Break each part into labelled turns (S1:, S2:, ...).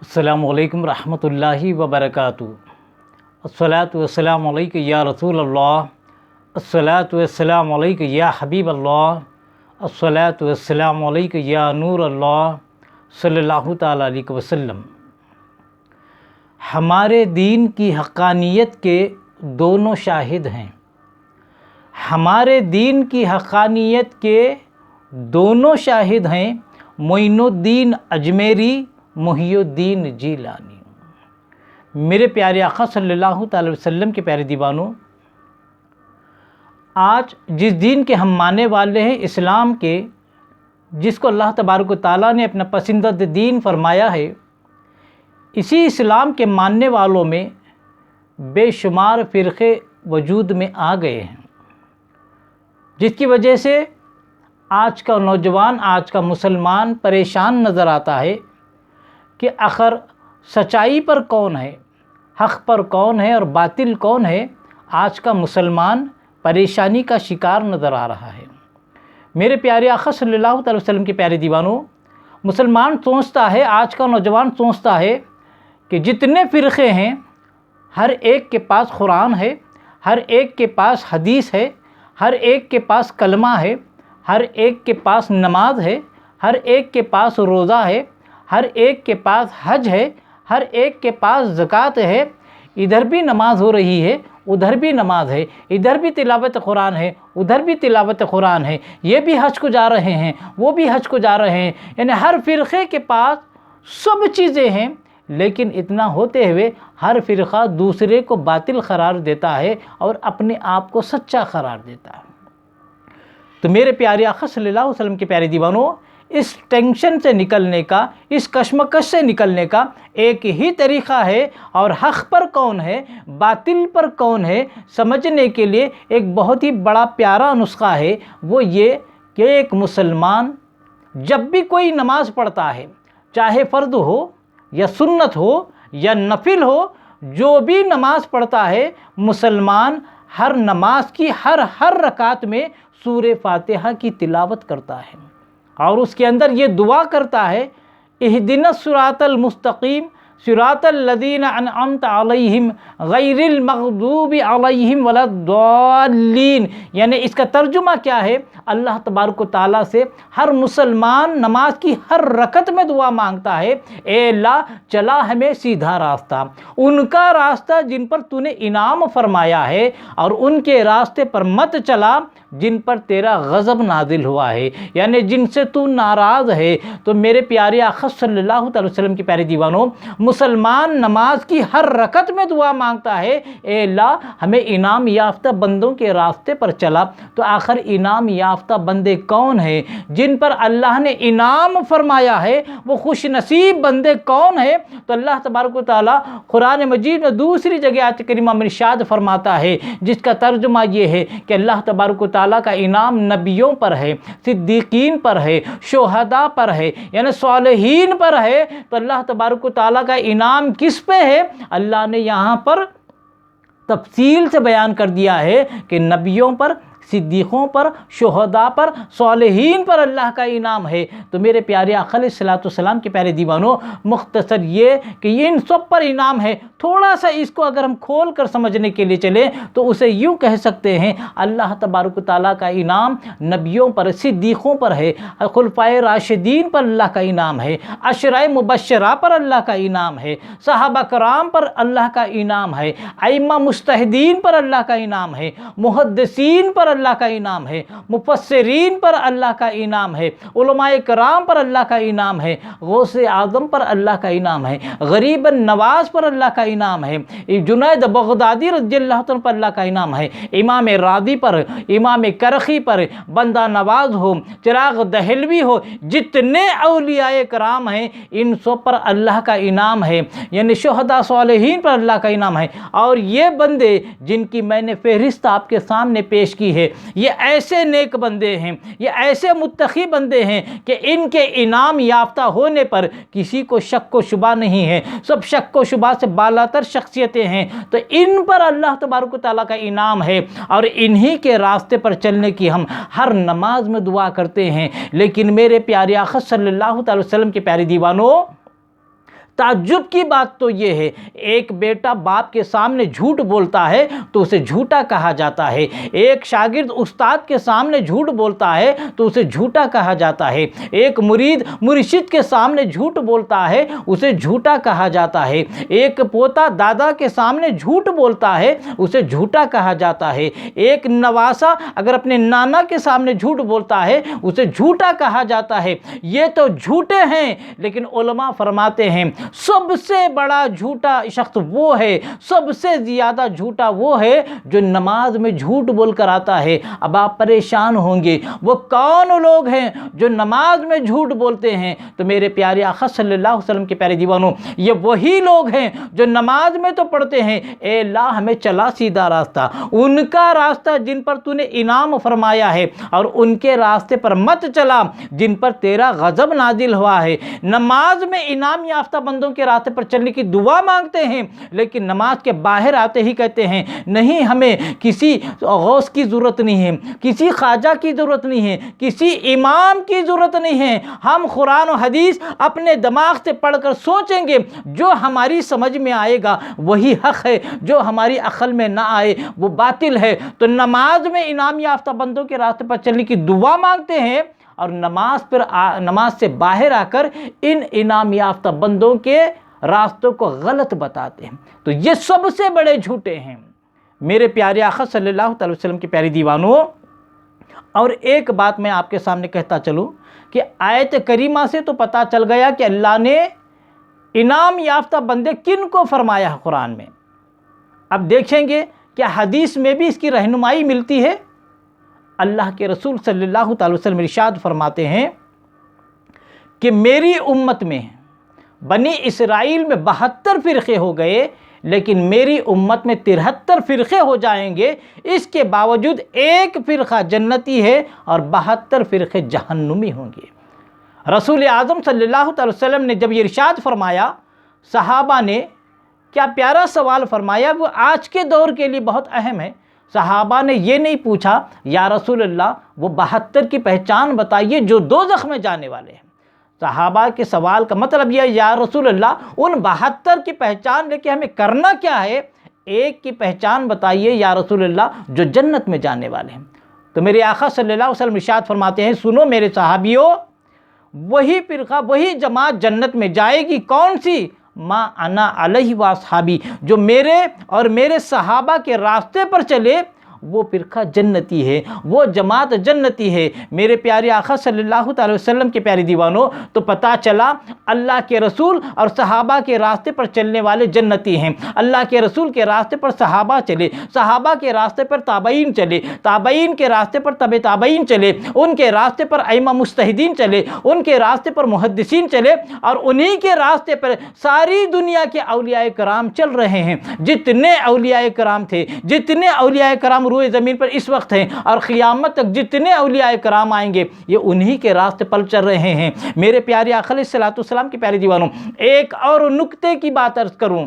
S1: السلام علیکم ورحمۃ اللہ وبرکاتہ۔ الصلاۃ والسلام علیک یا رسول اللہ، الصلاۃ والسلام علیک یا حبیب اللہ، الصلاۃ والسلام علیک یا نور اللہ صلی اللہ تعالیٰ علیہ وسلم۔ ہمارے دین کی حقانیت کے دونوں شاہد ہیں۔ ہمارے دین کی حقانیت کے دونوں شاہد ہیں معین الدین اجمیری، محی الدین جیلانی۔ میرے پیارے آقا صلی اللہ تعالی وسلم کے پیارے دیوانوں، آج جس دین کے ہم ماننے والے ہیں، اسلام کے، جس کو اللہ تبارک و تعالیٰ نے اپنا پسندیدہ دین فرمایا ہے، اسی اسلام کے ماننے والوں میں بے شمار فرقے وجود میں آ گئے ہیں، جس کی وجہ سے آج کا نوجوان، آج کا مسلمان پریشان نظر آتا ہے کہ آخر سچائی پر کون ہے، حق پر کون ہے اور باطل کون ہے۔ آج کا مسلمان پریشانی کا شکار نظر آ رہا ہے۔ میرے پیارے آقا صلی اللہ علیہ وسلم کے پیارے دیوانوں، مسلمان سوچتا ہے، آج کا نوجوان سوچتا ہے کہ جتنے فرقے ہیں، ہر ایک کے پاس قرآن ہے، ہر ایک کے پاس حدیث ہے، ہر ایک کے پاس کلمہ ہے، ہر ایک کے پاس نماز ہے، ہر ایک کے پاس روزہ ہے، ہر ایک کے پاس حج ہے، ہر ایک کے پاس زکوٰۃ ہے۔ ادھر بھی نماز ہو رہی ہے، ادھر بھی نماز ہے، ادھر بھی تلاوت قرآن ہے، ادھر بھی تلاوت قرآن ہے، یہ بھی حج کو جا رہے ہیں، وہ بھی حج کو جا رہے ہیں، یعنی ہر فرقے کے پاس سب چیزیں ہیں، لیکن اتنا ہوتے ہوئے ہر فرقہ دوسرے کو باطل قرار دیتا ہے اور اپنے آپ کو سچا قرار دیتا ہے۔ تو میرے پیارے آقا صلی اللہ علیہ وسلم کے پیارے دیوانوں، اس ٹینشن سے نکلنے کا، اس کشمکش سے نکلنے کا ایک ہی طریقہ ہے، اور حق پر کون ہے، باطل پر کون ہے، سمجھنے کے لیے ایک بہت ہی بڑا پیارا نسخہ ہے۔ وہ یہ کہ ایک مسلمان جب بھی کوئی نماز پڑھتا ہے، چاہے فرض ہو یا سنت ہو یا نفل ہو، جو بھی نماز پڑھتا ہے، مسلمان ہر نماز کی ہر رکعت میں سورہ فاتحہ کی تلاوت کرتا ہے، اور اس کے اندر یہ دعا کرتا ہے، اہدنا الصراط المستقیم صراط الذین انعمت علیہم غیر المغضوب علیہم ولا الضالین۔ یعنی اس کا ترجمہ کیا ہے؟ اللہ تبارک و تعالیٰ سے ہر مسلمان نماز کی ہر رکعت میں دعا مانگتا ہے، اے اللہ چلا ہمیں سیدھا راستہ، ان کا راستہ جن پر تو نے انعام فرمایا ہے، اور ان کے راستے پر مت چلا جن پر تیرا غضب نازل ہوا ہے، یعنی جن سے تو ناراض ہے۔ تو میرے پیارے آقا صلی اللہ علیہ وسلم کے پیارے دیوانوں، مسلمان نماز کی ہر رکعت میں دعا مانگتا ہے، اے اللہ ہمیں انعام یافتہ بندوں کے راستے پر چلا۔ تو آخر انعام یافتہ بندے کون ہیں جن پر اللہ نے انعام فرمایا ہے؟ وہ خوش نصیب بندے کون ہیں؟ تو اللہ تبارک و تعالیٰ قرآن مجید میں دوسری جگہ آیت کریمہ میں ارشاد فرماتا ہے، جس کا ترجمہ یہ ہے کہ اللہ تبارک و تعالیٰ کا انعام نبیوں پر ہے، صدیقین پر ہے، شہداء پر ہے، یعنی صالحین پر ہے۔ تو اللہ تبارک و تعالیٰ کا انعام کس پہ ہے؟ اللہ نے یہاں پر تفصیل سے بیان کر دیا ہے کہ نبیوں پر، صدیقوں پر، شہداء پر، صالحین پر اللہ کا انعام ہے۔ تو میرے پیارے آقا علیہ الصلوۃ والسلام کے پیارے دیوانوں، مختصر یہ کہ ان سب پر انعام ہے۔ تھوڑا سا اس کو اگر ہم کھول کر سمجھنے کے لیے چلیں تو اسے یوں کہہ سکتے ہیں، اللہ تبارک و تعالیٰ کا انعام نبیوں پر، صدیقوں پر ہے، خلفائے راشدین پر اللہ کا انعام ہے، عشرہ مبشرہ پر اللہ کا انعام ہے، صحابہ کرام پر اللہ کا انعام ہے، ائمہ مجتہدین پر اللہ کا انعام ہے، محدثین پر اللہ کا انعام ہے، مفسرین پر اللہ کا انعام ہے، علماء کرام پر اللہ کا انعام ہے، غوث اعظم پر اللہ کا انعام ہے، غریب نواز پر اللہ کا انعام ہے، جنید بغدادی رضی اللہ عنہ پر اللہ کا انعام ہے، امام راضی پر، امام کرخی پر، بندہ نواز ہو، چراغ دہلوی ہو، جتنے اولیاء کرام ہیں ان سب پر اللہ کا انعام ہے، یعنی شہداء صالحین پر اللہ کا انعام ہے۔ اور یہ بندے جن کی میں نے فہرست آپ کے سامنے پیش کی ہے، یہ ایسے نیک بندے ہیں، یہ ایسے متقی بندے ہیں کہ ان کے انعام یافتہ ہونے پر کسی کو شک و شبہ نہیں ہے، سب شک و شبہ سے بالاتر شخصیتیں ہیں۔ تو ان پر اللہ تبارک و تعالیٰ کا انعام ہے، اور انہی کے راستے پر چلنے کی ہم ہر نماز میں دعا کرتے ہیں۔ لیکن میرے پیارے آقا صلی اللہ علیہ وسلم کے پیارے دیوانوں، تعجب کی بات تو یہ ہے، ایک بیٹا باپ کے سامنے جھوٹ بولتا ہے تو اسے جھوٹا کہا جاتا ہے، ایک شاگرد استاد کے سامنے جھوٹ بولتا ہے تو اسے جھوٹا کہا جاتا ہے، ایک مرید مرشد کے سامنے جھوٹ بولتا ہے اسے جھوٹا کہا جاتا ہے، ایک پوتا دادا کے سامنے جھوٹ بولتا ہے اسے جھوٹا کہا جاتا ہے، ایک نواسا اگر اپنے نانا کے سامنے جھوٹ بولتا ہے اسے جھوٹا کہا جاتا ہے۔ یہ تو جھوٹے ہیں، لیکن علماء فرماتے ہیں سب سے بڑا جھوٹا شخص وہ ہے، سب سے زیادہ جھوٹا وہ ہے جو نماز میں جھوٹ بول کر آتا ہے۔ اب آپ پریشان ہوں گے وہ کون لوگ ہیں جو نماز میں جھوٹ بولتے ہیں؟ تو میرے پیارے آقا صلی اللہ علیہ وسلم کے پیارے دیوانوں، یہ وہی لوگ ہیں جو نماز میں تو پڑھتے ہیں اے اللہ ہمیں چلا سیدھا راستہ، ان کا راستہ جن پر تو نے انعام فرمایا ہے، اور ان کے راستے پر مت چلا جن پر تیرا غضب نازل ہوا ہے۔ نماز میں انعام یافتہ بندوں کے راستے پر چلنے کی دعا مانگتے ہیں، لیکن نماز کے باہر آتے ہی کہتے ہیں نہیں ہمیں کسی غوث کی ضرورت نہیں ہے، کسی خواجہ کی ضرورت نہیں ہے، کسی امام کی ضرورت نہیں ہے، ہم قرآن و حدیث اپنے دماغ سے پڑھ کر سوچیں گے، جو ہماری سمجھ میں آئے گا وہی حق ہے، جو ہماری عقل میں نہ آئے وہ باطل ہے۔ تو نماز میں انعام یافتہ بندوں کے راستے پر چلنے کی دعا مانگتے ہیں، اور نماز سے باہر آ کر ان انعام یافتہ بندوں کے راستوں کو غلط بتاتے ہیں۔ تو یہ سب سے بڑے جھوٹے ہیں میرے پیارے آقا صلی اللہ علیہ وسلم کے پیارے دیوانوں۔ اور ایک بات میں آپ کے سامنے کہتا چلوں کہ آیت کریمہ سے تو پتہ چل گیا کہ اللہ نے انعام یافتہ بندے کن کو فرمایا ہے قرآن میں۔ اب دیکھیں گے کہ حدیث میں بھی اس کی رہنمائی ملتی ہے۔ اللہ کے رسول صلی اللہ علیہ وسلم ارشاد فرماتے ہیں کہ میری امت میں بنی اسرائیل میں 72 فرقے ہو گئے، لیکن میری امت میں 73 فرقے ہو جائیں گے، اس کے باوجود ایک فرقہ جنتی ہے اور 72 فرقے جہنمی ہوں گے۔ رسول اعظم صلی اللہ علیہ وسلم نے جب یہ ارشاد فرمایا، صحابہ نے کیا پیارا سوال فرمایا، وہ آج کے دور کے لیے بہت اہم ہے۔ صحابہ نے یہ نہیں پوچھا یا رسول اللہ وہ 72 کی پہچان بتائیے جو دوزخ میں جانے والے ہیں۔ صحابہ کے سوال کا مطلب یہ یا رسول اللہ ان 72 کی پہچان لے کے ہمیں کرنا کیا ہے، ایک کی پہچان بتائیے یا رسول اللہ جو جنت میں جانے والے ہیں۔ تو میرے آقا صلی اللہ علیہ وسلم ارشاد فرماتے ہیں سنو میرے صحابیوں، وہی فرقہ وہی جماعت جنت میں جائے گی، کون سی؟ ما انا علیہ و اصحابی، جو میرے اور میرے صحابہ کے راستے پر چلے وہ فرقہ جنتی ہے، وہ جماعت جنتی ہے۔ میرے پیارے آقا صلی اللہ علیہ وسلم کے پیارے دیوانوں، تو پتہ چلا اللہ کے رسول اور صحابہ کے راستے پر چلنے والے جنتی ہیں۔ اللہ کے رسول کے راستے پر صحابہ چلے، صحابہ کے راستے پر تابعین چلے، تابعین کے راستے پر تبع تابعین چلے، ان کے راستے پر ائمہ مجتہدین چلے، ان کے راستے پر محدثین چلے، اور انہی کے راستے پر ساری دنیا کے اولیاء کرام چل رہے ہیں۔ جتنے اولیاء کرام تھے، جتنے اولیاء کرام روئے زمین پر اس وقت ہیں، اور قیامت تک جتنے اولیاء کرام آئیں گے یہ انہی کے راستے پر چل رہے ہیں۔ میرے پیارے آقا علیہ الصلوۃ والسلام کے پیارے دیوانوں، ایک اور نکتے کی بات عرض کروں۔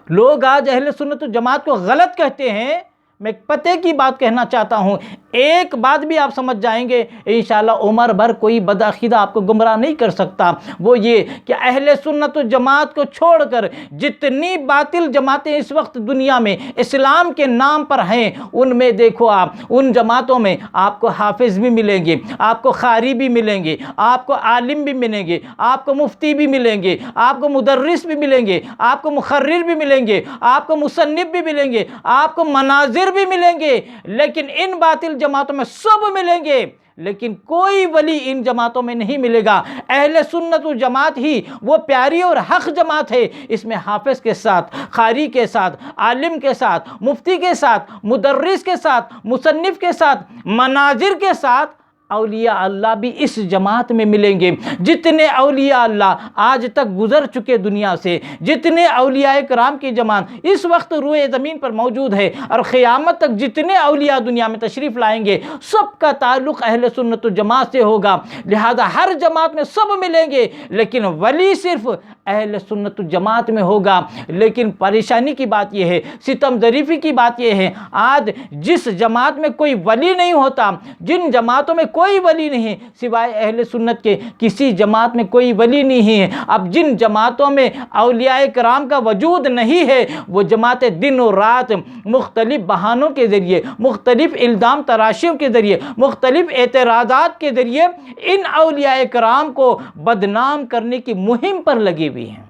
S1: لوگ آج اہل سنت و جماعت کو غلط کہتے ہیں، میں پتے کی بات کہنا چاہتا ہوں، ایک بات بھی آپ سمجھ جائیں گے انشاءاللہ عمر بھر کوئی بدعقیدہ آپ کو گمراہ نہیں کر سکتا۔ وہ یہ کہ اہل سنت و جماعت کو چھوڑ کر جتنی باطل جماعتیں اس وقت دنیا میں اسلام کے نام پر ہیں، ان میں دیکھو آپ ان جماعتوں میں آپ کو حافظ بھی ملیں گے، آپ کو قاری بھی ملیں گے، آپ کو عالم بھی ملیں گے، آپ کو مفتی بھی ملیں گے، آپ کو مدرس بھی ملیں گے، آپ کو مقرر بھی ملیں گے، آپ کو مصنف بھی ملیں گے، آپ کو مناظر بھی ملیں گے، لیکن ان باطل جماعتوں میں سب ملیں گے، لیکن کوئی ولی ان جماعتوں میں نہیں ملے گا۔ اہل سنت و جماعت ہی وہ پیاری اور حق جماعت ہے، اس میں حافظ کے ساتھ، قاری کے ساتھ، عالم کے ساتھ، مفتی کے ساتھ، مدرس کے ساتھ، مصنف کے ساتھ، مناظر کے ساتھ اولیاء اللہ بھی اس جماعت میں ملیں گے۔ جتنے اولیاء اللہ آج تک گزر چکے دنیا سے، جتنے اولیاء کرام کی جماعت اس وقت روئے زمین پر موجود ہے، اور قیامت تک جتنے اولیاء دنیا میں تشریف لائیں گے، سب کا تعلق اہل سنت و جماعت سے ہوگا۔ لہذا ہر جماعت میں سب ملیں گے، لیکن ولی صرف اہل سنت جماعت میں ہوگا۔ لیکن پریشانی کی بات یہ ہے، ستم ظریفی کی بات یہ ہے، آج جس جماعت میں کوئی ولی نہیں ہوتا، جن جماعتوں میں کوئی ولی نہیں سوائے اہل سنت کے، کسی جماعت میں کوئی ولی نہیں ہے، اب جن جماعتوں میں اولیاء کرام کا وجود نہیں ہے، وہ جماعتیں دن و رات مختلف بہانوں کے ذریعے، مختلف الزام تراشیوں کے ذریعے، مختلف اعتراضات کے ذریعے ان اولیاء کرام کو بدنام کرنے کی مہم پر لگی ہوئی ہیں۔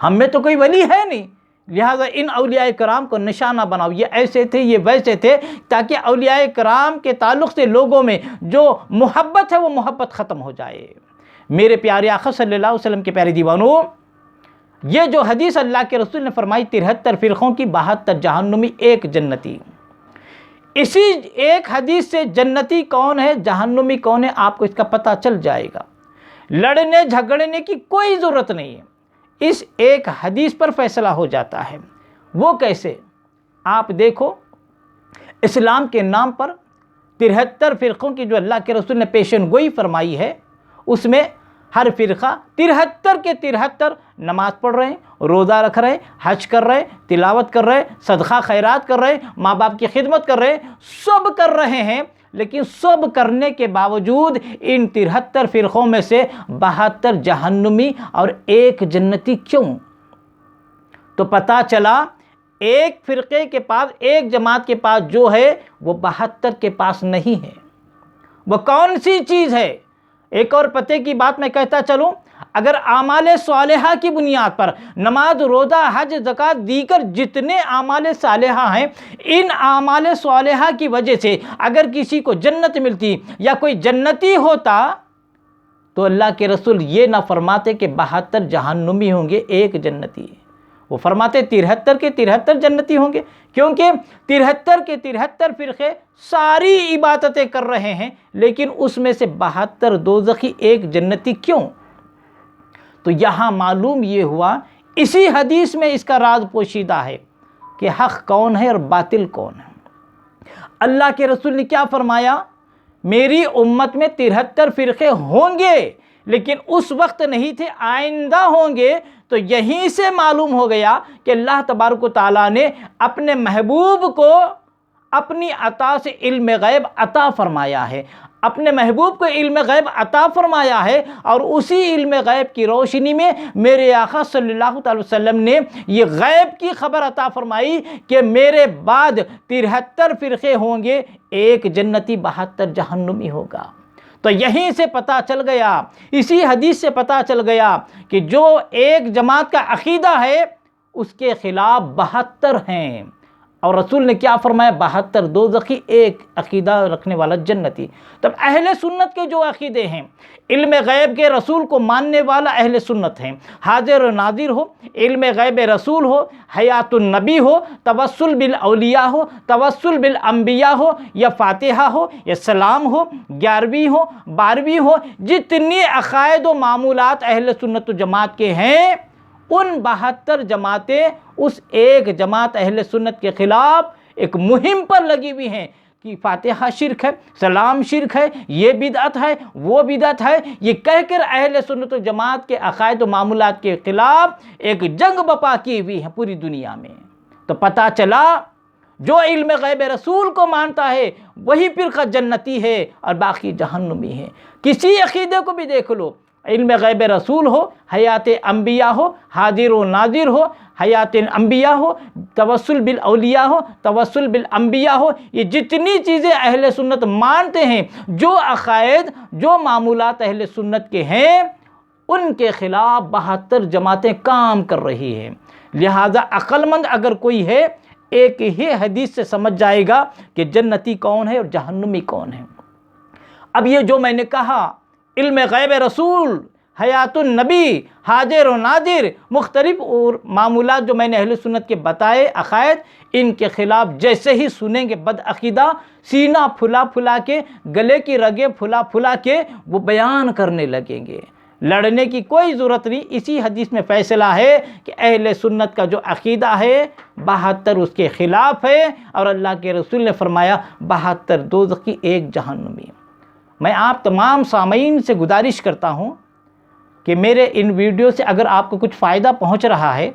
S1: ہم میں تو کوئی ولی ہے نہیں، لہٰذا ان اولیاء کرام کو نشانہ بناؤ، یہ ایسے تھے، یہ ویسے تھے، تاکہ اولیاء کرام کے تعلق سے لوگوں میں جو محبت ہے وہ محبت ختم ہو جائے۔ میرے پیارے آقا صلی اللہ علیہ وسلم کے پیارے دیوانوں، یہ جو حدیث اللہ کے رسول نے فرمائی 73 فرقوں کی 72 جہنمی 1 جنتی، اسی ایک حدیث سے جنتی کون ہے جہنمی کون ہے آپ کو اس کا پتہ چل جائے گا۔ لڑنے جھگڑنے کی کوئی ضرورت نہیں ہے، اس ایک حدیث پر فیصلہ ہو جاتا ہے۔ وہ کیسے؟ آپ دیکھو، اسلام کے نام پر 73 فرقوں کی جو اللہ کے رسول نے پیشن گوئی فرمائی ہے، اس میں ہر فرقہ 73 کے 73 نماز پڑھ رہے ہیں، روزہ رکھ رہے ہیں، حج کر رہے ہیں، تلاوت کر رہے ہیں، صدقہ خیرات کر رہے ہیں، ماں باپ کی خدمت کر رہے ہیں، سب کر رہے ہیں، لیکن سب کرنے کے باوجود ان 73 فرقوں میں سے 72 جہنمی اور 1 جنتی کیوں؟ تو پتہ چلا ایک فرقے کے پاس، ایک جماعت کے پاس جو ہے وہ 72 کے پاس نہیں ہے۔ وہ کون سی چیز ہے؟ ایک اور پتے کی بات میں کہتا چلوں، اگر اعمال صالحہ کی بنیاد پر نماز، روزہ، حج، زکوٰۃ دیگر جتنے اعمال صالحہ ہیں، ان اعمال صالحہ کی وجہ سے اگر کسی کو جنت ملتی یا کوئی جنتی ہوتا تو اللہ کے رسول یہ نہ فرماتے کہ 72 جہنمی ہوں گے 1 جنتی، وہ فرماتے 73 کے 73 جنتی ہوں گے، کیونکہ 73 کے 73 فرقے ساری عبادتیں کر رہے ہیں، لیکن اس میں سے 72 دوزخی 1 جنتی کیوں؟ تو یہاں معلوم یہ ہوا، اسی حدیث میں اس کا راز پوشیدہ ہے کہ حق کون ہے اور باطل کون ہے۔ اللہ کے رسول نے کیا فرمایا؟ میری امت میں 73 فرقے ہوں گے، لیکن اس وقت نہیں تھے، آئندہ ہوں گے۔ تو یہیں سے معلوم ہو گیا کہ اللہ تبارک و تعالیٰ نے اپنے محبوب کو اپنی عطا سے علم غیب عطا فرمایا ہے، اپنے محبوب کو علم غیب عطا فرمایا ہے، اور اسی علم غیب کی روشنی میں میرے آقا صلی اللہ علیہ وسلم نے یہ غیب کی خبر عطا فرمائی کہ میرے بعد 73 فرقے ہوں گے، 1 جنتی 72 جہنمی ہوگا۔ تو یہیں سے پتہ چل گیا، اسی حدیث سے پتہ چل گیا کہ جو ایک جماعت کا عقیدہ ہے اس کے خلاف 72 ہیں، اور رسول نے کیا فرمایا؟ 72 دوزخی 1 عقیدہ رکھنے والا جنتی۔ تب اہل سنت کے جو عقیدے ہیں، علم غیب کے رسول کو ماننے والا اہل سنت ہیں، حاضر و ناظر ہو، علم غیب رسول ہو، حیات النبی ہو، توسل بالاولیاء ہو، توسل بالانبیاء ہو، یا فاتحہ ہو، یا سلام ہو، 11ویں ہو، 12ویں ہو، جتنی عقائد و معمولات اہل سنت و جماعت کے ہیں، ان 72 جماعتیں اس ایک جماعت اہل سنت کے خلاف ایک مہم پر لگی ہوئی ہیں کہ فاتحہ شرک ہے، سلام شرک ہے، یہ بدعت ہے، وہ بدعت ہے، یہ کہہ کر اہل سنت و جماعت کے عقائد و معمولات کے خلاف ایک جنگ بپا کی ہوئی ہے پوری دنیا میں۔ تو پتہ چلا جو علم غیب رسول کو مانتا ہے وہی فرقہ جنتی ہے اور باقی جہنمی ہے۔ کسی عقیدے کو بھی دیکھ لو، علم غیب رسول ہو، حیات انبیاء ہو، حاضر و ناظر ہو، حیات انبیاء ہو، توسل بالاولیاء ہو، توسل بالانبیاء ہو، یہ جتنی چیزیں اہل سنت مانتے ہیں، جو عقائد، جو معمولات اہل سنت کے ہیں، ان کے خلاف 72 جماعتیں کام کر رہی ہیں۔ لہٰذا عقل مند اگر کوئی ہے، ایک ہی حدیث سے سمجھ جائے گا کہ جنتی کون ہے اور جہنمی کون ہے۔ اب یہ جو میں نے کہا، علم غیب رسول، حیات النبی، حاضر و ناظر، مختلف معمولات جو میں نے اہل سنت کے بتائے عقائد، ان کے خلاف جیسے ہی سنیں گے بدعقیدہ سینہ پھلا پھلا کے، گلے کی رگیں پھلا پھلا کے وہ بیان کرنے لگیں گے۔ لڑنے کی کوئی ضرورت نہیں، اسی حدیث میں فیصلہ ہے کہ اہل سنت کا جو عقیدہ ہے 72 اس کے خلاف ہے، اور اللہ کے رسول نے فرمایا 72 دوزخی 1 جہنمی۔ میں آپ تمام سامعین سے گزارش کرتا ہوں کہ میرے ان ویڈیو سے اگر آپ کو کچھ فائدہ پہنچ رہا ہے،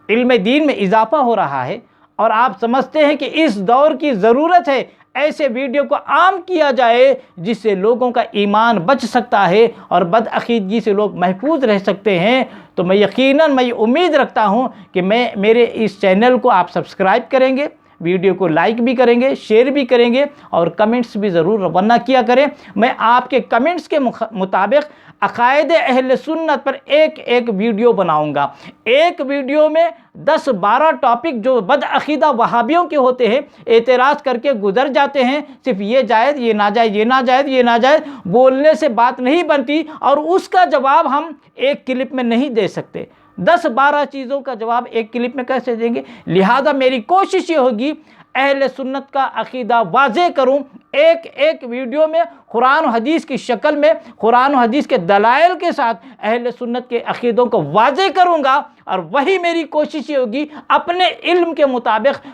S1: علم دین میں اضافہ ہو رہا ہے، اور آپ سمجھتے ہیں کہ اس دور کی ضرورت ہے ایسے ویڈیو کو عام کیا جائے جس سے لوگوں کا ایمان بچ سکتا ہے اور بدعقیدگی سے لوگ محفوظ رہ سکتے ہیں، تو میں یقیناً امید رکھتا ہوں کہ میرے اس چینل کو آپ سبسکرائب کریں گے، ویڈیو کو لائک بھی کریں گے، شیئر بھی کریں گے، اور کمنٹس بھی ضرور روانہ کیا کریں۔ میں آپ کے کمنٹس کے مطابق عقائد اہل سنت پر ایک ویڈیو بناؤں گا۔ ایک ویڈیو میں 10-12 ٹاپک جو بدعقیدہ وہابیوں کے ہوتے ہیں، اعتراض کر کے گزر جاتے ہیں، صرف یہ جائز، یہ ناجائز، یہ ناجائز، یہ ناجائز، بولنے سے بات نہیں بنتی، اور اس کا جواب ہم ایک کلپ میں نہیں دے سکتے۔ 10-12 چیزوں کا جواب ایک کلپ میں کیسے دیں گے؟ لہذا میری کوشش یہ ہوگی اہل سنت کا عقیدہ واضح کروں، ایک ویڈیو میں قرآن و حدیث کی شکل میں، قرآن و حدیث کے دلائل کے ساتھ اہل سنت کے عقیدوں کو واضح کروں گا، اور وہی میری کوشش یہ ہوگی اپنے علم کے مطابق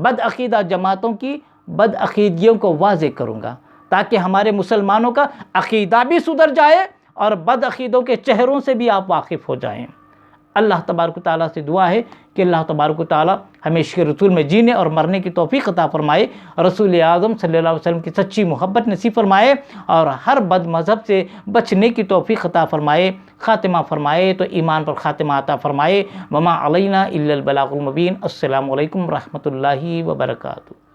S1: بدعقیدہ جماعتوں کی بدعقیدگیوں کو واضح کروں گا، تاکہ ہمارے مسلمانوں کا عقیدہ بھی سدھر جائے اور بدعقیدوں کے چہروں سے بھی آپ واقف ہو جائیں۔ اللہ تبارک و تعالیٰ سے دعا ہے کہ اللہ تبارک و تعالیٰ ہمیں عشق رسول میں جینے اور مرنے کی توفیق عطا فرمائے، رسول اعظم صلی اللہ علیہ وسلم کی سچی محبت نصیب فرمائے، اور ہر بد مذہب سے بچنے کی توفیق عطا فرمائے، خاتمہ فرمائے تو ایمان پر خاتمہ عطا فرمائے۔ وما علینا الا البلاغ المبین۔ السلام علیکم ورحمۃ اللہ وبرکاتہ۔